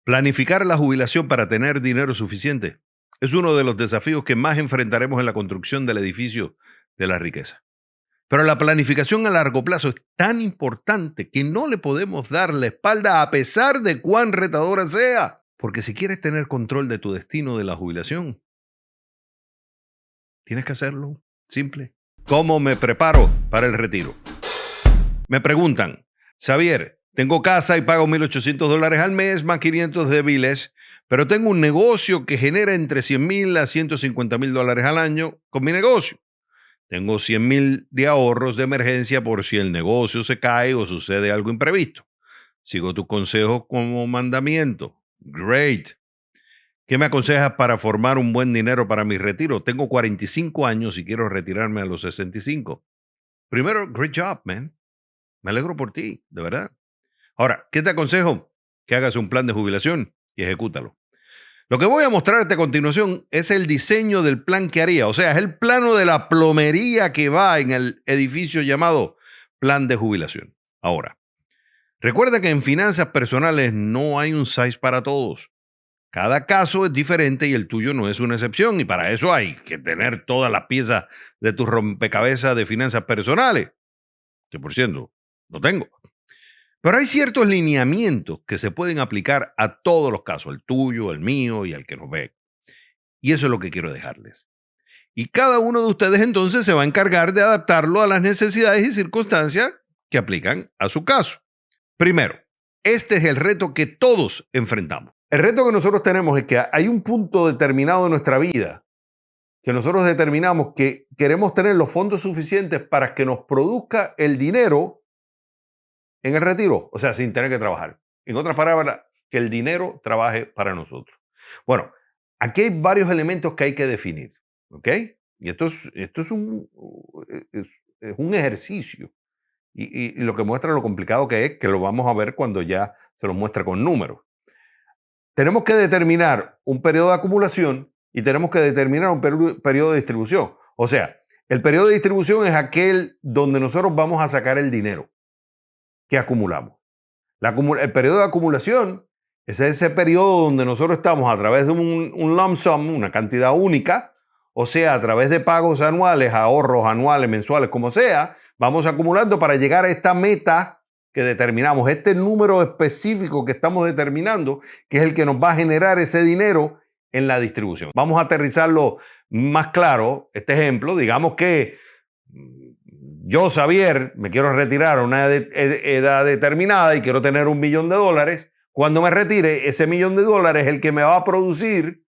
Planificar la jubilación para tener dinero suficiente es uno de los desafíos que más enfrentaremos en la construcción del edificio de la riqueza. Pero la planificación a largo plazo es tan importante que no le podemos dar la espalda a pesar de cuán retadora sea. Porque si quieres tener control de tu destino de la jubilación, tienes que hacerlo simple. ¿Cómo me preparo para el retiro? Me preguntan, Xavier, tengo casa y pago $1,800 al mes más 500 de biles, pero tengo un negocio que genera entre $100,000 a $150,000 al año con mi negocio. Tengo 100,000 de ahorros de emergencia por si el negocio se cae o sucede algo imprevisto. Sigo tu consejo como mandamiento. Great. ¿Qué me aconsejas para formar un buen dinero para mi retiro? Tengo 45 años y quiero retirarme a los 65. Primero, great job, man. Me alegro por ti, de verdad. Ahora, ¿qué te aconsejo? Que hagas un plan de jubilación y ejecútalo. Lo que voy a mostrarte a continuación es el diseño del plan que haría, o sea, es el plano de la plomería que va en el edificio llamado plan de jubilación. Ahora, recuerda que en finanzas personales no hay un size para todos. Cada caso es diferente y el tuyo no es una excepción, y para eso hay que tener todas las piezas de tu rompecabezas de finanzas personales, que por cierto, no tengo. Pero hay ciertos lineamientos que se pueden aplicar a todos los casos, el tuyo, el mío y al que nos ve. Y eso es lo que quiero dejarles. Y cada uno de ustedes entonces se va a encargar de adaptarlo a las necesidades y circunstancias que aplican a su caso. Primero, este es el reto que todos enfrentamos. El reto que nosotros tenemos es que hay un punto determinado de nuestra vida que nosotros determinamos que queremos tener los fondos suficientes para que nos produzca el dinero en el retiro, o sea, sin tener que trabajar. En otras palabras, que el dinero trabaje para nosotros. Bueno, aquí hay varios elementos que hay que definir, ¿ok? Y esto es un ejercicio. Y lo que muestra lo complicado que es, que lo vamos a ver cuando ya se lo muestra con números. Tenemos que determinar un periodo de acumulación y tenemos que determinar un periodo de distribución. O sea, el periodo de distribución es aquel donde nosotros vamos a sacar el dinero que acumulamos. El periodo de acumulación es ese periodo donde nosotros estamos a través de un lump sum, una cantidad única, o sea, a través de pagos anuales, ahorros anuales, mensuales, como sea, vamos acumulando para llegar a esta meta que determinamos, este número específico que estamos determinando, que es el que nos va a generar ese dinero en la distribución. Vamos a aterrizarlo más claro, este ejemplo, digamos que yo, Xavier, me quiero retirar a una edad determinada y quiero tener $1,000,000. Cuando me retire, ese $1,000,000 es el que me va a producir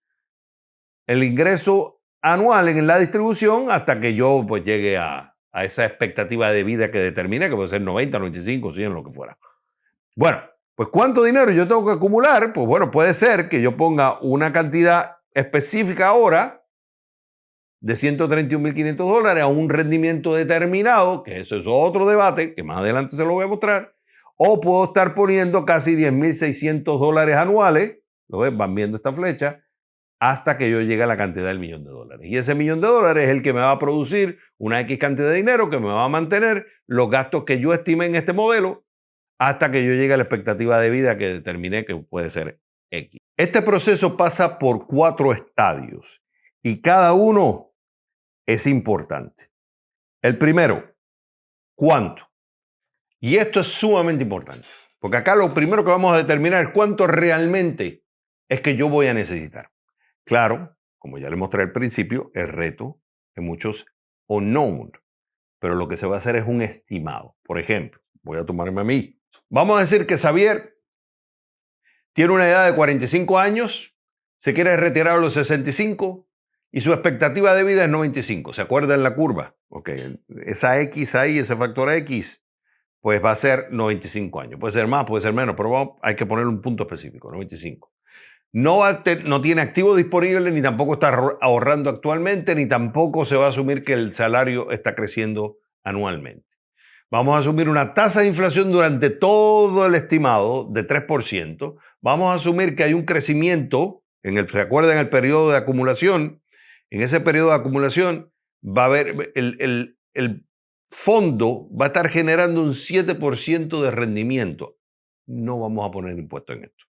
el ingreso anual en la distribución hasta que yo pues llegue a esa expectativa de vida que determine, que puede ser 90, 95, 100, lo que fuera. Bueno, pues ¿cuánto dinero yo tengo que acumular? Pues bueno, puede ser que yo ponga una cantidad específica ahora de $131,500 a un rendimiento determinado, que eso es otro debate, que más adelante se lo voy a mostrar, o puedo estar poniendo casi $10,600 anuales, ¿lo ves? Van viendo esta flecha, hasta que yo llegue a la cantidad del $1,000,000. Y ese $1,000,000 es el que me va a producir una X cantidad de dinero que me va a mantener los gastos que yo estimé en este modelo hasta que yo llegue a la expectativa de vida que determiné que puede ser X. Este proceso pasa por 4 estadios y cada uno es importante. El primero, ¿cuánto? Y esto es sumamente importante, porque acá lo primero que vamos a determinar es cuánto realmente es que yo voy a necesitar. Claro, como ya le mostré al principio, el reto es muchos unknown, pero lo que se va a hacer es un estimado. Por ejemplo, voy a tomarme a mí. Vamos a decir que Xavier tiene una edad de 45 años, se quiere retirar a los 65 y su expectativa de vida es 95. ¿Se acuerdan la curva? Ok, esa X ahí, ese factor X, pues va a ser 95 años. Puede ser más, puede ser menos, pero hay que ponerle un punto específico, 95. No tiene activo disponible, ni tampoco está ahorrando actualmente, ni tampoco se va a asumir que el salario está creciendo anualmente. Vamos a asumir una tasa de inflación durante todo el estimado de 3%. Vamos a asumir que hay un crecimiento, ¿se acuerdan el periodo de acumulación? En ese periodo de acumulación va a haber, el fondo va a estar generando un 7% de rendimiento. No vamos a poner impuesto en esto.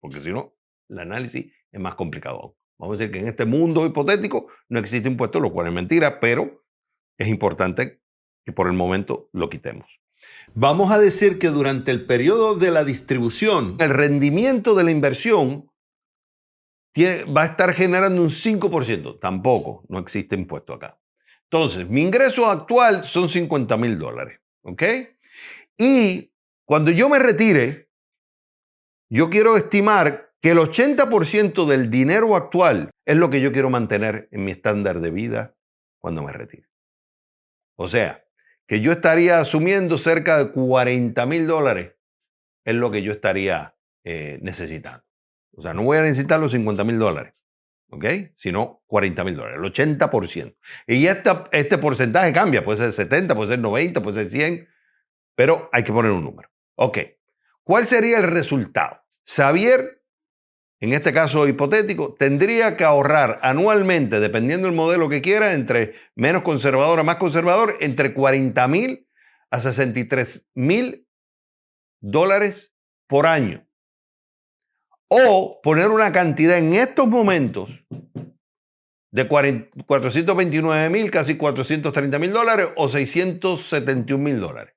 porque si no, el análisis es más complicado. Vamos a decir que en este mundo hipotético no existe impuesto, lo cual es mentira, pero es importante que por el momento lo quitemos. Vamos a decir que durante el periodo de la distribución, el rendimiento de la inversión va a estar generando un 5%. Tampoco, no existe impuesto acá. Entonces, mi ingreso actual son $50,000, ¿ok? Y cuando yo me retire, yo quiero estimar que el 80% del dinero actual es lo que yo quiero mantener en mi estándar de vida cuando me retire. O sea, que yo estaría asumiendo cerca de $40,000 es lo que yo estaría necesitando. O sea, no voy a necesitar los $50,000, ¿ok? Sino $40,000, el 80%. Y este porcentaje cambia, puede ser 70, puede ser 90, puede ser 100, pero hay que poner un número. Ok, ¿cuál sería el resultado? Xavier, en este caso hipotético, tendría que ahorrar anualmente, dependiendo del modelo que quiera, entre menos conservador a más conservador, entre $40,000 a $63,000 por año. O poner una cantidad en estos momentos de $429,000, casi $430,000 o $671,000.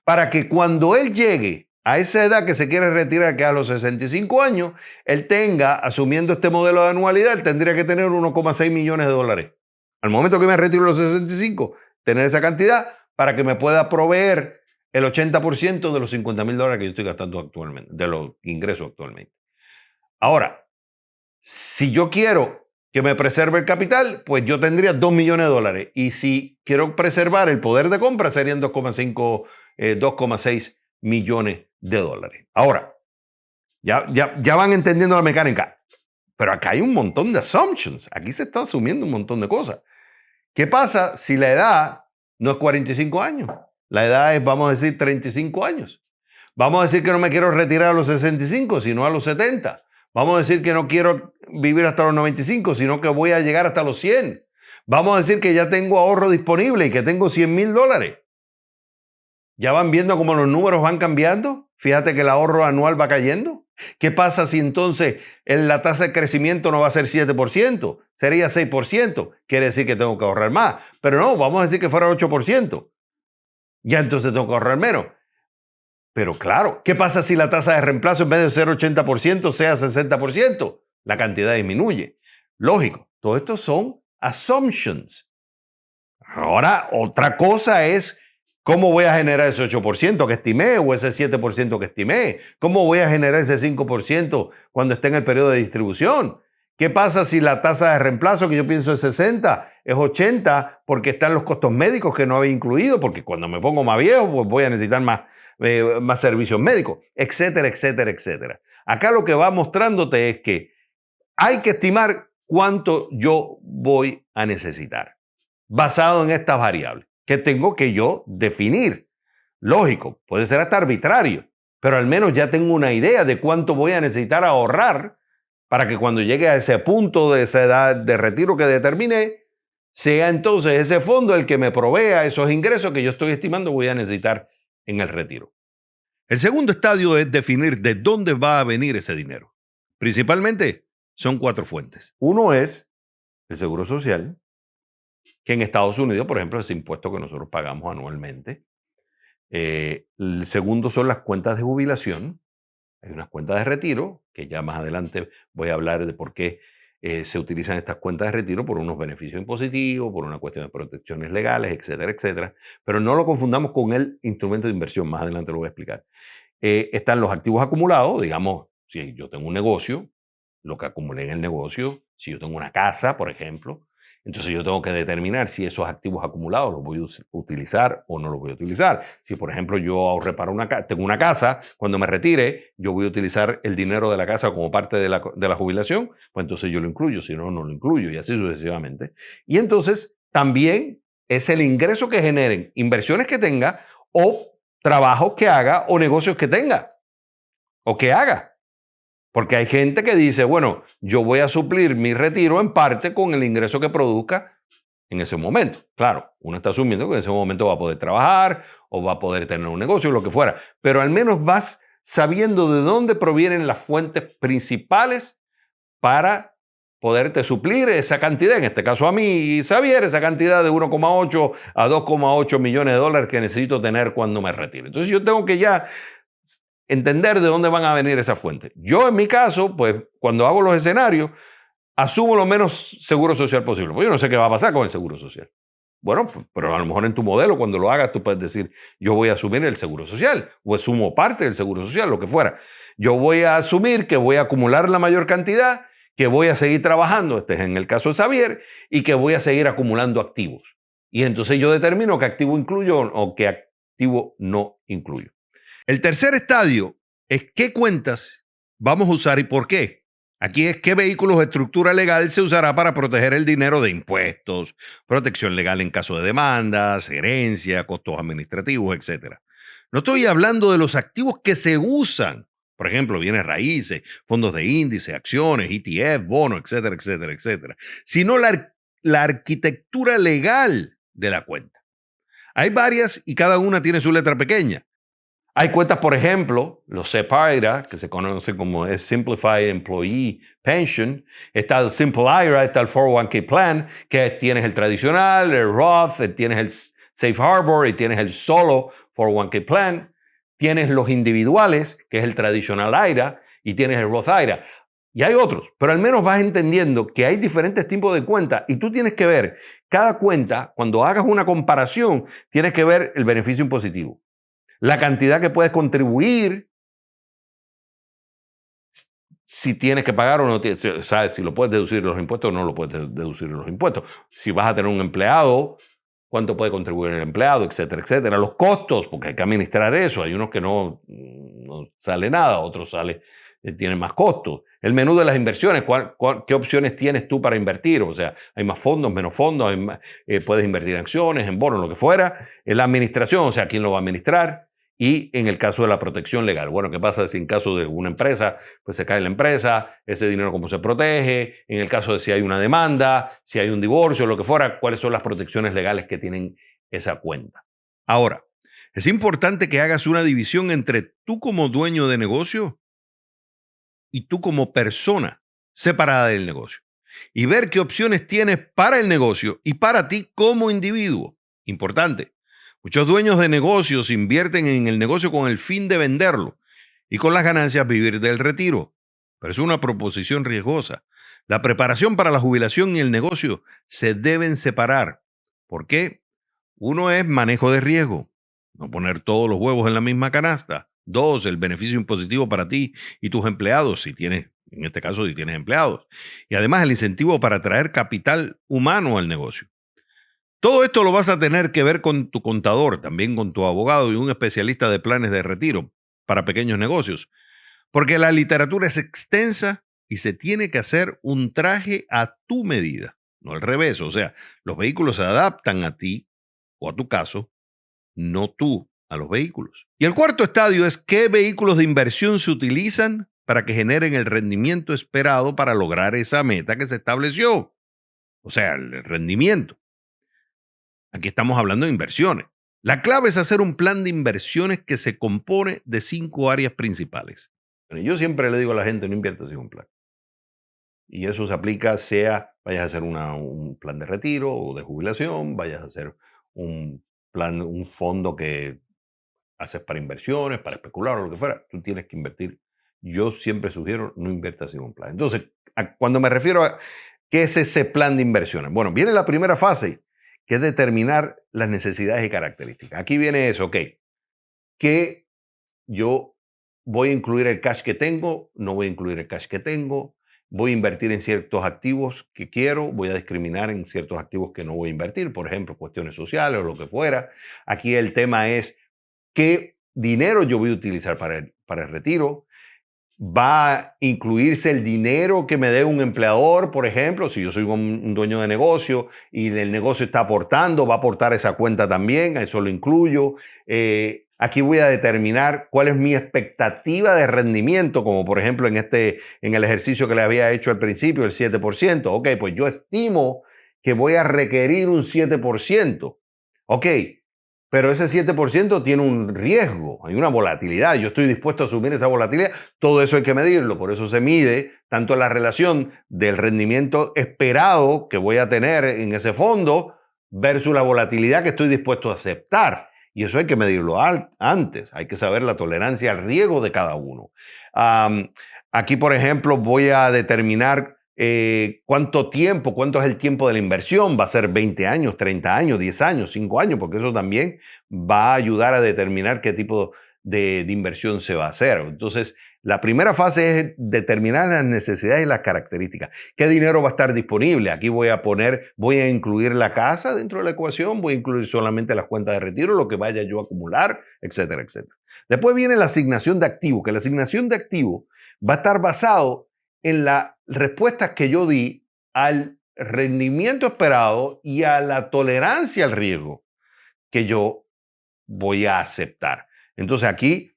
Para que cuando él llegue a esa edad que se quiere retirar, que es a los 65 años, él tenga, asumiendo este modelo de anualidad, él tendría que tener $1,6 millones. Al momento que me retiro a los 65, tener esa cantidad para que me pueda proveer el 80% de los $50,000 que yo estoy gastando actualmente, de los ingresos actualmente. Ahora, si yo quiero que me preserve el capital, pues yo tendría $2 millones. Y si quiero preservar el poder de compra, serían 2,6 millones de dólares. Ahora, ya van entendiendo la mecánica. Pero acá hay un montón de assumptions. Aquí se está asumiendo un montón de cosas. ¿Qué pasa si la edad no es 45 años? La edad es, vamos a decir, 35 años. Vamos a decir que no me quiero retirar a los 65, sino a los 70. Vamos a decir que no quiero vivir hasta los 95, sino que voy a llegar hasta los 100. Vamos a decir que ya tengo ahorro disponible y que tengo $100,000. ¿Ya van viendo cómo los números van cambiando? Fíjate que el ahorro anual va cayendo. ¿Qué pasa si entonces la tasa de crecimiento no va a ser 7%? Sería 6%. Quiere decir que tengo que ahorrar más. Pero no, vamos a decir que fuera 8%. Ya entonces tengo que ahorrar menos. Pero claro, ¿qué pasa si la tasa de reemplazo en vez de ser 80% sea 60%? La cantidad disminuye. Lógico, todo esto son assumptions. Ahora, otra cosa es cómo voy a generar ese 8% que estimé o ese 7% que estimé. ¿Cómo voy a generar ese 5% cuando esté en el periodo de distribución? ¿Qué pasa si la tasa de reemplazo que yo pienso es 60 es 80 porque están los costos médicos que no había incluido? Porque cuando me pongo más viejo, pues voy a necesitar más servicios médicos, etcétera, etcétera, etcétera. Acá lo que va mostrándote es que hay que estimar cuánto yo voy a necesitar basado en estas variables que tengo que yo definir. Lógico, puede ser hasta arbitrario, pero al menos ya tengo una idea de cuánto voy a necesitar ahorrar para que cuando llegue a ese punto de esa edad de retiro que determiné, sea entonces ese fondo el que me provea esos ingresos que yo estoy estimando voy a necesitar en el retiro. El segundo estadio es definir de dónde va a venir ese dinero. Principalmente son 4 fuentes. Uno es el seguro social, que en Estados Unidos, por ejemplo, es ese impuesto que nosotros pagamos anualmente. El segundo son las cuentas de jubilación. Hay unas cuentas de retiro, que ya más adelante voy a hablar de por qué se utilizan estas cuentas de retiro por unos beneficios impositivos, por una cuestión de protecciones legales, etcétera, etcétera. Pero no lo confundamos con el instrumento de inversión. Más adelante lo voy a explicar. Están los activos acumulados, digamos, si yo tengo un negocio, lo que acumulé en el negocio, si yo tengo una casa, por ejemplo, entonces yo tengo que determinar si esos activos acumulados los voy a utilizar o no los voy a utilizar. Si, por ejemplo, yo ahorré para tengo una casa, cuando me retire, yo voy a utilizar el dinero de la casa como parte de la jubilación, pues entonces yo lo incluyo, si no, no lo incluyo y así sucesivamente. Y entonces también es el ingreso que generen inversiones que tenga o trabajos que haga o negocios que tenga o que haga. Porque hay gente que dice, bueno, yo voy a suplir mi retiro en parte con el ingreso que produzca en ese momento. Claro, uno está asumiendo que en ese momento va a poder trabajar o va a poder tener un negocio o lo que fuera. Pero al menos vas sabiendo de dónde provienen las fuentes principales para poderte suplir esa cantidad, en este caso a mí y Xavier, esa cantidad de 1,8 a 2,8 millones de dólares que necesito tener cuando me retire. Entonces yo tengo que ya entender de dónde van a venir esas fuentes. Yo en mi caso, pues cuando hago los escenarios, asumo lo menos seguro social posible, porque yo no sé qué va a pasar con el seguro social. Bueno, pero a lo mejor en tu modelo, cuando lo hagas, tú puedes decir, yo voy a asumir el seguro social, o asumo parte del seguro social, lo que fuera. Yo voy a asumir que voy a acumular la mayor cantidad, que voy a seguir trabajando, este es en el caso de Xavier, y que voy a seguir acumulando activos. Y entonces yo determino qué activo incluyo o qué activo no incluyo. El tercer estadio es qué cuentas vamos a usar y por qué. Aquí es qué vehículos de estructura legal se usará para proteger el dinero de impuestos, protección legal en caso de demandas, herencia, costos administrativos, etc. No estoy hablando de los activos que se usan, por ejemplo, bienes raíces, fondos de índice, acciones, ETF, bonos, etcétera, etcétera, etcétera, sino la arquitectura legal de la cuenta. Hay varias y cada una tiene su letra pequeña. Hay cuentas, por ejemplo, los SEP IRA, que se conoce como Simplified Employee Pension. Está el Simple IRA, está el 401k Plan, que tienes el tradicional, el Roth, tienes el Safe Harbor y tienes el solo 401k Plan. Tienes los individuales, que es el tradicional IRA, y tienes el Roth IRA. Y hay otros, pero al menos vas entendiendo que hay diferentes tipos de cuentas y tú tienes que ver cada cuenta, cuando hagas una comparación, tienes que ver el beneficio impositivo. La cantidad que puedes contribuir, si tienes que pagar o no tienes, ¿sabes? Si lo puedes deducir de los impuestos o no lo puedes deducir de los impuestos. Si vas a tener un empleado, cuánto puede contribuir el empleado, etcétera, etcétera. Los costos, porque hay que administrar eso. Hay unos que no sale nada, otros tienen más costos. El menú de las inversiones, ¿qué opciones tienes tú para invertir? O sea, hay más fondos, menos fondos, puedes invertir en acciones, en bonos, lo que fuera. En la administración, o sea, ¿quién lo va a administrar? Y en el caso de la protección legal, bueno, ¿qué pasa si en caso de una empresa, pues se cae la empresa, ese dinero cómo se protege? En el caso de si hay una demanda, si hay un divorcio, lo que fuera, ¿cuáles son las protecciones legales que tienen esa cuenta? Ahora, es importante que hagas una división entre tú como dueño de negocio y tú como persona separada del negocio y ver qué opciones tienes para el negocio y para ti como individuo. Importante. Muchos dueños de negocios invierten en el negocio con el fin de venderlo y con las ganancias vivir del retiro. Pero es una proposición riesgosa. La preparación para la jubilación y el negocio se deben separar. ¿Por qué? Uno es manejo de riesgo, no poner todos los huevos en la misma canasta. Dos, el beneficio impositivo para ti y tus empleados, si tienes, en este caso, si tienes empleados. Y además el incentivo para traer capital humano al negocio. Todo esto lo vas a tener que ver con tu contador, también con tu abogado y un especialista de planes de retiro para pequeños negocios, porque la literatura es extensa y se tiene que hacer un traje a tu medida, no al revés. O sea, los vehículos se adaptan a ti o a tu caso, no tú a los vehículos. Y el cuarto estadio es qué vehículos de inversión se utilizan para que generen el rendimiento esperado para lograr esa meta que se estableció. O sea, el rendimiento. Aquí estamos hablando de inversiones. La clave es hacer un plan de inversiones que se compone de 5 áreas principales. Bueno, yo siempre le digo a la gente, no inviertas sin un plan. Y eso se aplica sea vayas a hacer un plan de retiro o de jubilación, vayas a hacer un fondo que haces para inversiones, para especular o lo que fuera. Tú tienes que invertir. Yo siempre sugiero no inviertas sin un plan. Entonces, cuando me refiero a qué es ese plan de inversiones, bueno, viene la primera fase, que es determinar las necesidades y características. Aquí viene eso, ok, que yo voy a incluir el cash que tengo, no voy a incluir el cash que tengo, voy a invertir en ciertos activos que quiero, voy a discriminar en ciertos activos que no voy a invertir, por ejemplo, cuestiones sociales o lo que fuera. Aquí el tema es qué dinero yo voy a utilizar para el retiro. Va a incluirse el dinero que me dé un empleador, por ejemplo, si yo soy un dueño de negocio y el negocio está aportando, va a aportar esa cuenta también, a eso lo incluyo. Aquí voy a determinar cuál es mi expectativa de rendimiento, como por ejemplo en el ejercicio que le había hecho al principio, el 7%. Ok, pues yo estimo que voy a requerir un 7%. Ok, pero ese 7% tiene un riesgo, hay una volatilidad. Yo estoy dispuesto a asumir esa volatilidad. Todo eso hay que medirlo. Por eso se mide tanto la relación del rendimiento esperado que voy a tener en ese fondo versus la volatilidad que estoy dispuesto a aceptar. Y eso hay que medirlo antes. Hay que saber la tolerancia al riesgo de cada uno. Aquí, por ejemplo, voy a determinar cuánto es el tiempo de la inversión. Va a ser 20 años, 30 años, 10 años, 5 años, porque eso también va a ayudar a determinar qué tipo de inversión se va a hacer. Entonces, la primera fase es determinar las necesidades y las características. ¿Qué dinero va a estar disponible? Aquí voy a incluir la casa dentro de la ecuación, voy a incluir solamente las cuentas de retiro, lo que vaya yo a acumular, etcétera, etcétera. Después viene la asignación de activos, que la asignación de activos va a estar basado en las respuestas que yo di al rendimiento esperado y a la tolerancia al riesgo que yo voy a aceptar. Entonces aquí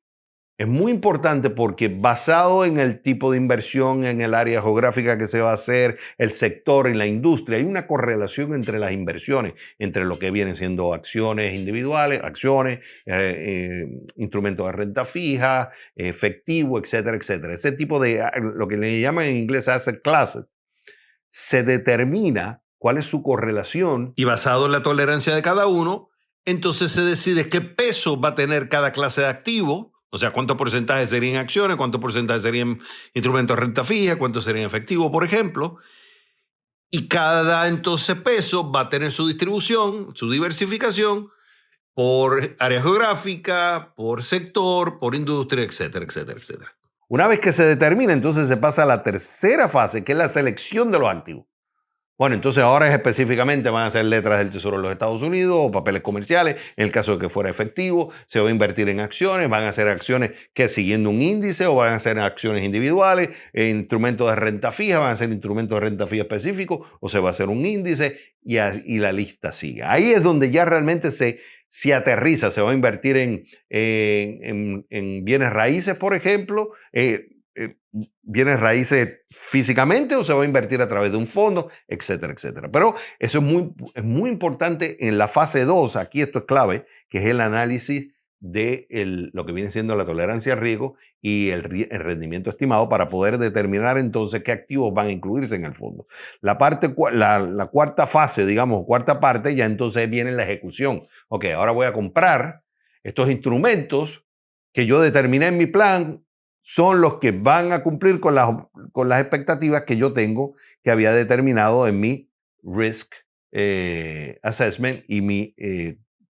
es muy importante porque basado en el tipo de inversión, en el área geográfica que se va a hacer, el sector y la industria, hay una correlación entre las inversiones, entre lo que vienen siendo acciones individuales, instrumentos de renta fija, efectivo, etcétera, etcétera. Ese tipo de, lo que le llaman en inglés asset classes, se determina cuál es su correlación. Y basado en la tolerancia de cada uno, entonces se decide qué peso va a tener cada clase de activo. O sea, cuánto porcentaje sería en acciones, cuánto porcentaje sería en instrumentos de renta fija, cuánto sería en efectivo, por ejemplo. Y cada entonces peso va a tener su distribución, su diversificación por área geográfica, por sector, por industria, etcétera, etcétera, etcétera. Una vez que se determina, entonces se pasa a la tercera fase, que es la selección de los activos. Bueno, entonces ahora específicamente van a ser letras del Tesoro de los Estados Unidos o papeles comerciales. En el caso de que fuera efectivo, se va a invertir en acciones, van a ser acciones que siguiendo un índice o van a ser acciones individuales, instrumentos de renta fija, van a ser instrumentos de renta fija específicos o se va a hacer un índice y la lista sigue. Ahí es donde ya realmente se aterriza, se va a invertir en bienes raíces, por ejemplo, bienes raíces físicamente o se va a invertir a través de un fondo, etcétera, etcétera. Pero eso es muy importante en la fase 2, aquí esto es clave, que es el análisis de lo que viene siendo la tolerancia al riesgo y el rendimiento estimado para poder determinar entonces qué activos van a incluirse en el fondo. La cuarta fase, digamos, cuarta parte, ya entonces viene la ejecución. Ok, ahora voy a comprar estos instrumentos que yo determiné en mi plan, son los que van a cumplir con las expectativas que yo tengo, que había determinado en mi risk assessment y mi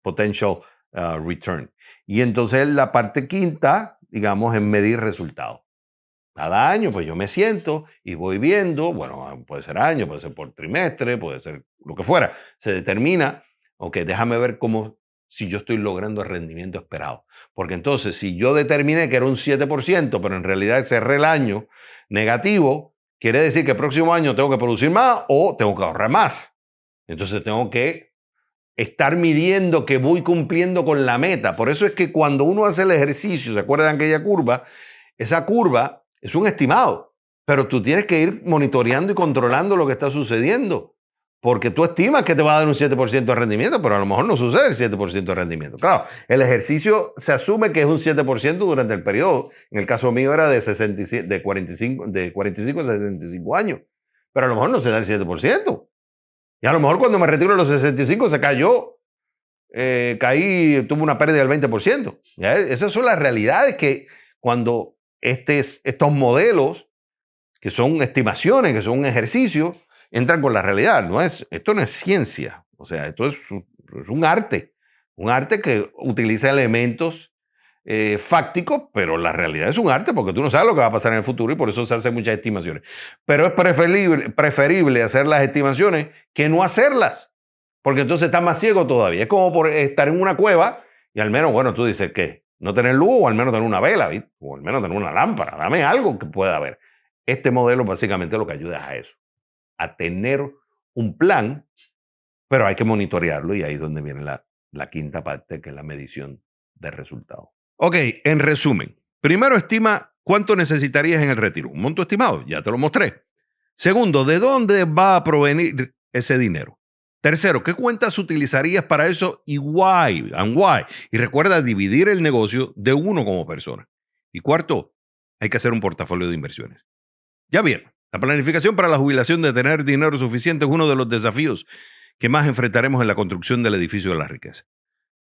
potential return. Y entonces la parte quinta, digamos, es medir resultados. Cada año, pues yo me siento y voy viendo, bueno, puede ser año, puede ser por trimestre, puede ser lo que fuera. Se determina, ok, déjame ver si yo estoy logrando el rendimiento esperado. Porque entonces, si yo determiné que era un 7%, pero en realidad cerré el año negativo, quiere decir que el próximo año tengo que producir más o tengo que ahorrar más. Entonces tengo que estar midiendo que voy cumpliendo con la meta. Por eso es que cuando uno hace el ejercicio, ¿se acuerdan de aquella curva? Esa curva es un estimado, pero tú tienes que ir monitoreando y controlando lo que está sucediendo. Porque tú estimas que te va a dar un 7% de rendimiento, pero a lo mejor no sucede el 7% de rendimiento. Claro, el ejercicio se asume que es un 7% durante el periodo. En el caso mío era de 45 a 65 años. Pero a lo mejor no se da el 7%. Y a lo mejor cuando me retiro a los 65 se cayó. Tuve una pérdida del 20%. ¿Ya? Esas son las realidades que cuando estos modelos, que son estimaciones, que son un ejercicio, entran con la realidad. Esto no es ciencia. O sea, esto es un arte. Un arte que utiliza elementos fácticos, pero la realidad es un arte porque tú no sabes lo que va a pasar en el futuro y por eso se hacen muchas estimaciones. Pero es preferible hacer las estimaciones que no hacerlas, porque entonces estás más ciego todavía. Es como por estar en una cueva y al menos, bueno, tú dices que no tener luz o al menos tener una vela, ¿viste? O al menos tener una lámpara. Dame algo que pueda haber. Este modelo básicamente lo que ayuda es a eso, a tener un plan, pero hay que monitorearlo y ahí es donde viene la quinta parte, que es la medición de resultados. Ok, en resumen, primero estima cuánto necesitarías en el retiro. Un monto estimado, ya te lo mostré. Segundo, ¿de dónde va a provenir ese dinero? Tercero, ¿qué cuentas utilizarías para eso y why? And why. Y recuerda dividir el negocio de uno como persona. Y cuarto, hay que hacer un portafolio de inversiones. Ya bien, la planificación para la jubilación de tener dinero suficiente es uno de los desafíos que más enfrentaremos en la construcción del edificio de la riqueza.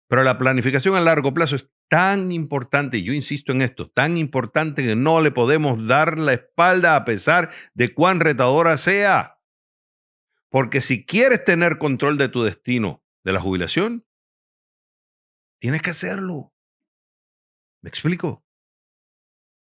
Pero la planificación a largo plazo es tan importante, y yo insisto en esto, tan importante que no le podemos dar la espalda a pesar de cuán retadora sea. Porque si quieres tener control de tu destino de la jubilación, tienes que hacerlo. ¿Me explico?